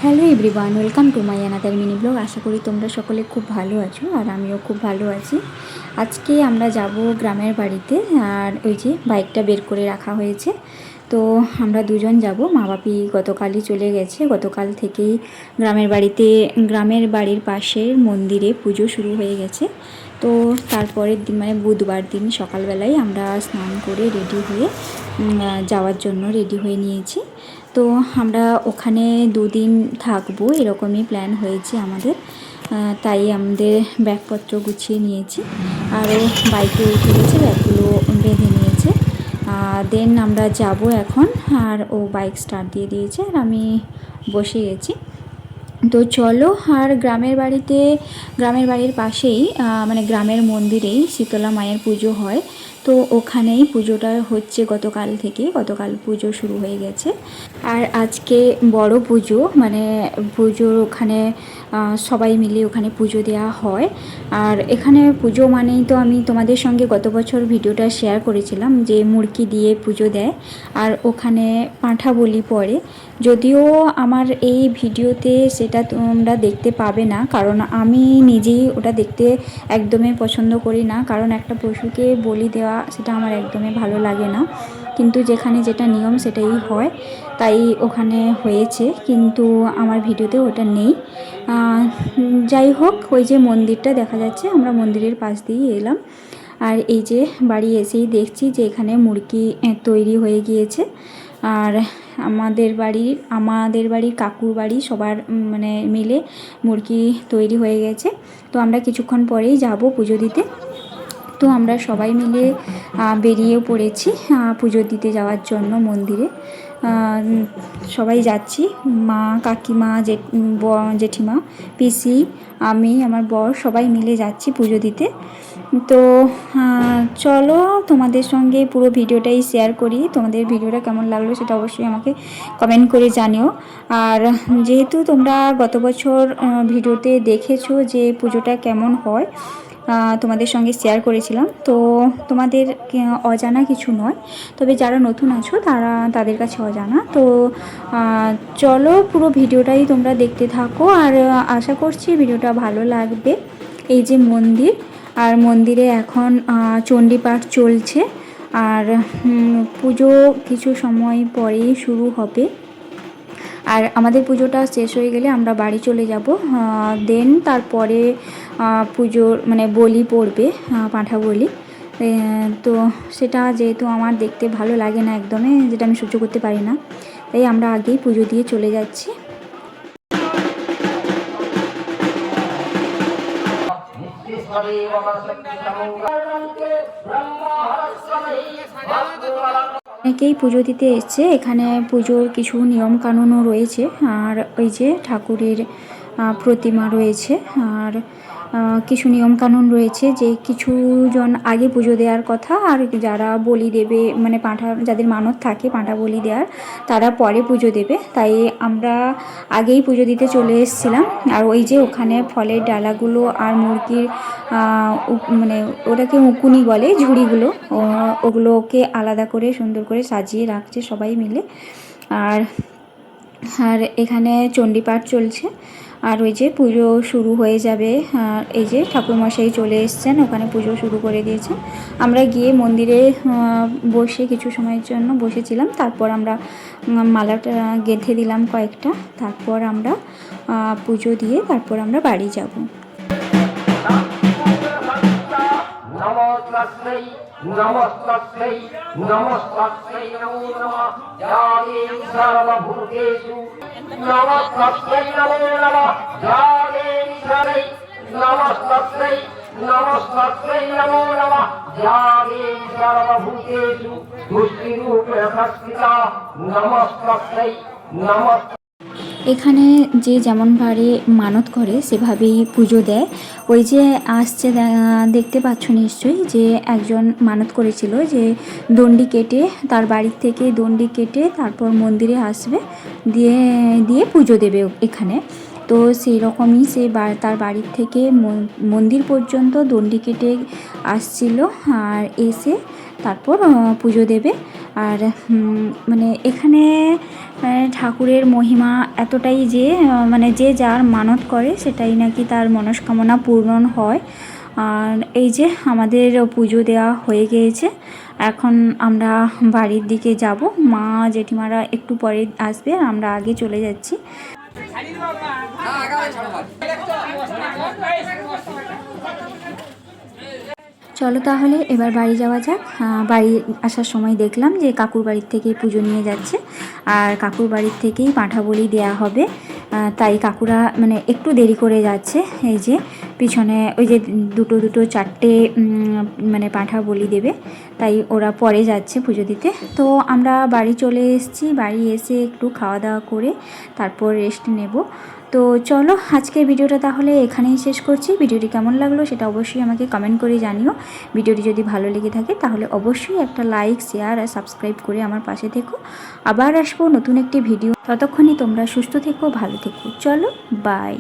Hello everyone, welcome to my another mini blog. আশা করি তোমরা সকলে খুব ভালো আছো আর আমিও খুব ভালো আছি। আজকে আমরা যাব গ্রামের বাড়িতে, আর ওই যে বাইকটা বের করে রাখা হয়েছে। তো আমরা দুজন যাব। মা বাপি গতকালই চলে গেছে। গতকাল থেকেই গ্রামের বাড়ির পাশের মন্দিরে পুজো শুরু হয়ে গেছে। তো তারপরের দিন মানে বুধবার দিন সকালবেলায় আমরা স্নান করে রেডি হয়ে যাওয়ার জন্য রেডি হয়ে নিয়েছি। তো আমরা ওখানে দুদিন থাকবো এরকমই প্ল্যান হয়েছে আমাদের। তাই আমাদের ব্যাগপত্র গুছিয়ে নিয়েছি, আরও বাইকে উঠে গেছে, ব্যাগগুলো বেঁধে নিয়েছে। দেন আমরা যাব এখন। আর ও বাইক স্টার্ট দিয়ে দিয়েছে আর আমি বসে গেছি। তো চলো। আর গ্রামের বাড়ির পাশেই মানে গ্রামের মন্দিরেই শীতলা মায়ের পুজো হয়। তো ওখানেই পুজোটা হচ্ছে গতকাল পুজো শুরু হয়ে গেছে। আর আজকে বড় পুজো, মানে পুজোর ওখানে সবাই মিলে ওখানে পুজো দেওয়া হয়। আর এখানে পুজো মানেই তো আমি তোমাদের সঙ্গে গত বছর ভিডিওটা শেয়ার করেছিলাম যে মুরগি দিয়ে পুজো দেয় আর ওখানে পাঁঠা বলি পড়ে। যদিও আমার এই ভিডিওতে সেটা তোমরা দেখতে পাবে না, কারণ আমি নিজেই ওটা দেখতে একদমই পছন্দ করি না। কারণ একটা পশুকে বলি দেওয়া সেটা আমার একদমই ভালো লাগে না, কিন্তু যেখানে যেটা নিয়ম সেটাই হয়, তাই ওখানে হয়েছে, কিন্তু আমার ভিডিওতে ওটা নেই। যাই হোক, ওই যে মন্দিরটা দেখা যাচ্ছে, আমরা মন্দিরের পাশ দিয়েই এলাম। আর এই যে বাড়ি এসেই দেখছি যে এখানে মুরগি তৈরি হয়ে গিয়েছে। আর আমাদের বাড়ির কাকুর বাড়ি সবার মানে মিলে মুরগি তৈরি হয়ে গেছে। তো আমরা কিছুক্ষণ পরেই যাব পুজো দিতে। তো আমরা সবাই মিলে বেরিয়েও পড়েছি পুজো দিতে যাওয়ার জন্য মন্দিরে। সবাই যাচ্ছি, মা, কাকিমা, জেঠিমা, পিসি, আমি, আমার বর সবাই মিলে যাচ্ছি পুজো দিতে। তো চলো তোমাদের সঙ্গে পুরো ভিডিওটাই শেয়ার করি। তোমাদের ভিডিওটা কেমন লাগলো সেটা অবশ্যই আমাকে কমেন্ট করে জানিও। আর যেহেতু তোমরা গত বছর ভিডিওতে দেখেছো যে পুজোটা কেমন হয়, তোমাদের সঙ্গে শেয়ার করেছিলাম, তো তোমাদের অজানা কিছু নয়, তবে যারা নতুন আছো তাদের কাছে অজানা। তো চলো পুরো ভিডিওটাই তোমরা দেখতে থাকো, আর আশা করছি ভিডিওটা ভালো লাগবে। এই যে মন্দির, আর মন্দিরে এখন চণ্ডীপাঠ চলছে, আর পুজো কিছু সময় পরেই শুরু হবে। আর আমাদের পুজোটা শেষ হয়ে গেলে আমরা বাড়ি চলে যাব। দেন তারপরে পুজোর মানে বলি পড়বে, পাঁঠা বলি। তো সেটা যেহেতু আমার দেখতে ভালো লাগে না একদমই, যেটা আমি সহ্য করতে পারি না, তাই আমরা আগেই পুজো দিয়ে চলে যাচ্ছি। অনেকেই পুজো দিতে এসছে। এখানে পুজোর কিছু নিয়ম কানুনও রয়েছে, আর ওই যে ঠাকুরের প্রতিমা রয়েছে, আর কিছু নিয়মকানুন রয়েছে যে কিছুজন আগে পুজো দেওয়ার কথা, আর যারা বলি দেবে মানে যাদের মানত থাকে পাঁঠা বলি দেওয়ার, তারা পরে পুজো দেবে। তাই আমরা আগেই পুজো দিতে চলে এসেছিলাম। আর ওই যে ওখানে ফলের ডালাগুলো আর মুরগির মানে ওটাকে উকুনি বলে, ঝুড়িগুলো, ওগুলোকে আলাদা করে সুন্দর করে সাজিয়ে রাখছে সবাই মিলে। আর এখানে চণ্ডীপাঠ চলছে, আর ওই যে পুজো শুরু হয়ে যাবে। এই যে ঠাকুরমশাই চলে এসছেন, ওখানে পুজো শুরু করে দিয়েছেন। আমরা গিয়ে মন্দিরে বসে কিছু সময়ের জন্য বসেছিলাম, তারপর আমরা মালাটা গেঁথে দিলাম কয়েকটা, তারপর আমরা পুজো দিয়ে তারপর আমরা বাড়ি যাব। নমস্কার নমস্কার নমস্কার নমো নমঃ জাগে সর্বভূতেষু নমস্কার নমো নমঃ জাগে সর্বে নমস্কার নমস্কার নমো নমঃ জাগে সর্বভূতেষু তুষ্টিরূপে সংস্থিতা নমস্কার নমস্কার। এখানে যে যেমনভাবে মানত করে সেভাবেই পুজো দেয়। ওই যে আসছে দেখতে পাচ্ছ নিশ্চয়ই, যে একজন মানত করেছিল যে দণ্ডি কেটে, তার বাড়ির থেকে দণ্ডি কেটে তারপর মন্দিরে আসবে, দিয়ে পুজো দেবে এখানে। তো সেই রকমই সে তার বাড়ির থেকে মন্দির পর্যন্ত দণ্ডি কেটে আসছিল, আর এসে তারপর পুজো দেবে। আর মানে এখানে মানে ঠাকুরের মহিমা এতটাই যে মানে যে যার মানত করে সেটাই নাকি তার মনস্কামনা পূরণ হয়। আর এই যে আমাদের পুজো দেওয়া হয়ে গিয়েছে, এখন আমরা বাড়ির দিকে যাব। মা জেঠিমারা একটু পরে আসবে, আর আমরা আগে চলে যাচ্ছি। চলো তাহলে এবার বাড়ি যাওয়া যাক। বাড়ি আসার সময় দেখলাম যে কাকুর বাড়ির থেকেই পুজো নিয়ে যাচ্ছে, আর কাকুর বাড়ির থেকেই পাঁঠা বলি দেয়া হবে। তাই কাকুরা মানে একটু দেরি করে যাচ্ছে। এই যে পিছনে ওই যে দুটো দুটো চারটে মানে পাঁঠা বলি দেবে, তাই ওরা পরে যাচ্ছে পুজো দিতে। তো আমরা বাড়ি চলে এসেছি, বাড়ি এসে একটু খাওয়া দাওয়া করে তারপর রেস্ট নেব। তো চলো আজকের ভিডিওটা তাহলে এখানেই শেষ করছি। ভিডিওটি কেমন লাগলো সেটা অবশ্যই আমাকে কমেন্ট করে জানিও। ভিডিওটি যদি ভালো লেগে থাকে তাহলে অবশ্যই একটা লাইক, শেয়ার আর সাবস্ক্রাইব করে আমার পাশে থেকো। আবার আসবো নতুন একটি ভিডিও, ততক্ষণই তোমরা সুস্থ থেকো, ভালো থেকো। চলো বাই।